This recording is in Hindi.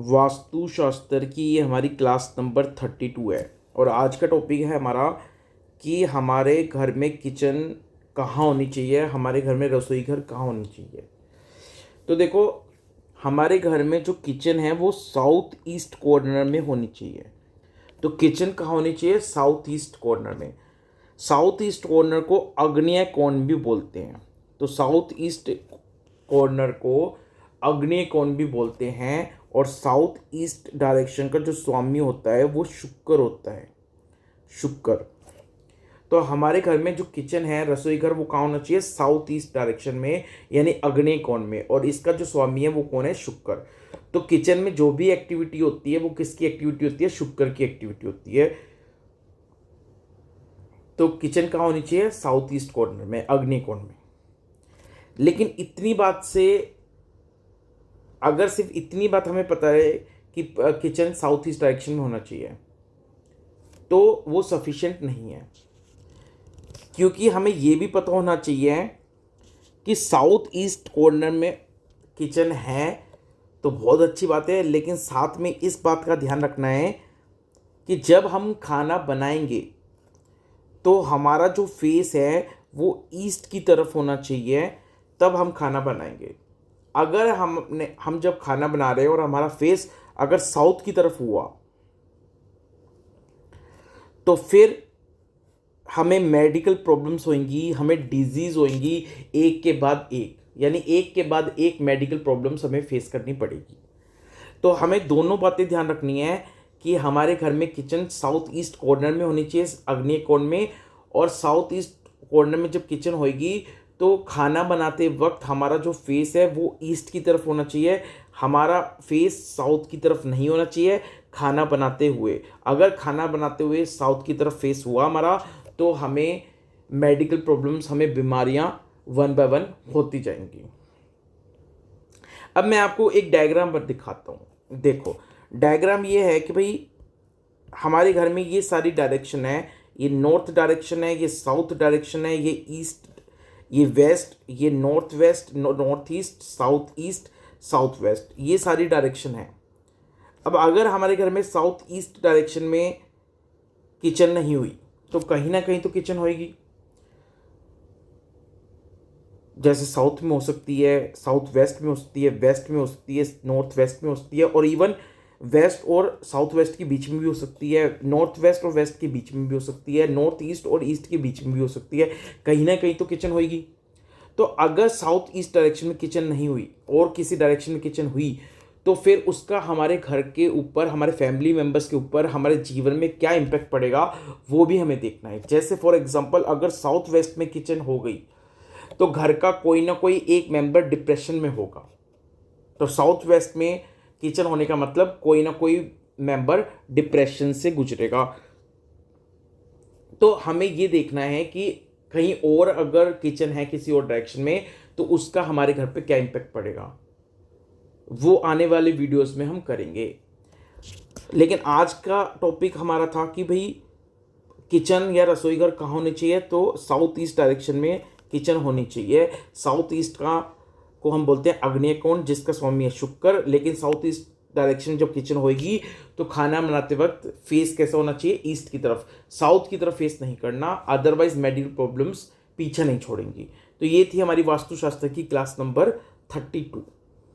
वास्तुशास्त्र की ये हमारी क्लास नंबर 32 है और आज का टॉपिक है हमारा कि हमारे घर में किचन कहाँ होनी चाहिए, हमारे घर में रसोई घर कहाँ होनी चाहिए। तो देखो, हमारे घर में जो किचन है वो साउथ ईस्ट कॉर्नर में होनी चाहिए। तो किचन कहाँ होनी चाहिए? साउथ ईस्ट कॉर्नर में। साउथ ईस्ट कॉर्नर को आग्नेय कोण भी बोलते हैं। तो साउथ ईस्ट कॉर्नर को आग्नेय कोण भी बोलते हैं और साउथ ईस्ट डायरेक्शन का जो स्वामी होता है वो शुक्र होता है, शुक्र। तो हमारे घर में जो किचन है, रसोई घर, वो कहाँ होना चाहिए? साउथ ईस्ट डायरेक्शन में, यानी आग्नेय कोण में। और इसका जो स्वामी है वो कौन है? शुक्र। तो किचन में जो भी एक्टिविटी होती है वो किसकी एक्टिविटी होती है? शुक्र की एक्टिविटी होती है। तो किचन कहाँ होनी चाहिए? साउथ ईस्ट कॉर्नर में, आग्नेय कोण में। लेकिन इतनी बात से, अगर सिर्फ इतनी बात हमें पता है कि किचन साउथ ईस्ट डायरेक्शन में होना चाहिए, तो वो सफिशिएंट नहीं है। क्योंकि हमें ये भी पता होना चाहिए कि साउथ ईस्ट कॉर्नर में किचन है तो बहुत अच्छी बात है, लेकिन साथ में इस बात का ध्यान रखना है कि जब हम खाना बनाएंगे तो हमारा जो फेस है वो ईस्ट की तरफ होना चाहिए, तब हम खाना बनाएंगे। अगर हम जब खाना बना रहे हैं और हमारा फेस अगर साउथ की तरफ हुआ तो फिर हमें मेडिकल प्रॉब्लम्स होंगी, हमें डिजीज़ होंगी, एक के बाद एक, यानी एक के बाद एक मेडिकल प्रॉब्लम्स हमें फेस करनी पड़ेगी। तो हमें दोनों बातें ध्यान रखनी है कि हमारे घर में किचन साउथ ईस्ट कॉर्नर में होनी चाहिए, आग्नेय कोण में। और साउथ ईस्ट कॉर्नर में जब किचन होएगी तो खाना बनाते वक्त हमारा जो फेस है वो ईस्ट की तरफ होना चाहिए, हमारा फेस साउथ की तरफ नहीं होना चाहिए खाना बनाते हुए। अगर खाना बनाते हुए साउथ की तरफ फेस हुआ हमारा तो हमें मेडिकल प्रॉब्लम्स, हमें बीमारियां वन बाय वन होती जाएंगी। अब मैं आपको एक डायग्राम पर दिखाता हूँ। देखो, डायग्राम ये है कि भाई हमारे घर में ये सारी डायरेक्शन है, ये नॉर्थ डायरेक्शन है, ये साउथ डायरेक्शन है, ये ईस्ट, ये वेस्ट, ये north west, north east, south east, south west, ये सारी डायरेक्शन है। अब अगर हमारे घर में साउथ ईस्ट डायरेक्शन में किचन नहीं हुई तो कहीं ना कहीं तो किचन होएगी। जैसे साउथ में हो सकती है, साउथ वेस्ट में हो सकती है, वेस्ट में हो सकती है, नॉर्थ वेस्ट में हो सकती है, और इवन वेस्ट और साउथ वेस्ट के बीच में भी हो सकती है, नॉर्थ वेस्ट और वेस्ट के बीच में भी हो सकती है, नॉर्थ ईस्ट और ईस्ट के बीच में भी हो सकती है। कहीं ना कहीं तो किचन होएगी। तो अगर साउथ ईस्ट डायरेक्शन में किचन नहीं हुई और किसी डायरेक्शन में किचन हुई तो फिर उसका हमारे घर के ऊपर, हमारे फैमिली मेम्बर्स के ऊपर, हमारे जीवन में क्या इम्पैक्ट पड़ेगा वो भी हमें देखना है। जैसे फॉर एग्जांपल, अगर साउथ वेस्ट में किचन हो गई तो घर का कोई ना कोई एक मेंबर डिप्रेशन में होगा। तो साउथ वेस्ट में किचन होने का मतलब कोई ना कोई मेंबर डिप्रेशन से गुजरेगा। तो हमें ये देखना है कि कहीं और अगर किचन है किसी और डायरेक्शन में तो उसका हमारे घर पे क्या इम्पैक्ट पड़ेगा, वो आने वाले वीडियोस में हम करेंगे। लेकिन आज का टॉपिक हमारा था कि भाई किचन या रसोई घर कहाँ होनी चाहिए, तो साउथ ईस्ट डायरेक्शन में किचन होनी चाहिए। साउथ ईस्ट का को हम बोलते हैं आग्नेय कोण, जिसका स्वामी है शुक्र। लेकिन साउथ ईस्ट डायरेक्शन जब किचन होएगी तो खाना बनाते वक्त फेस कैसा होना चाहिए? ईस्ट की तरफ, साउथ की तरफ फेस नहीं करना, अदरवाइज मेडिकल प्रॉब्लम्स पीछे नहीं छोड़ेंगी। तो ये थी हमारी वास्तुशास्त्र की क्लास नंबर 32।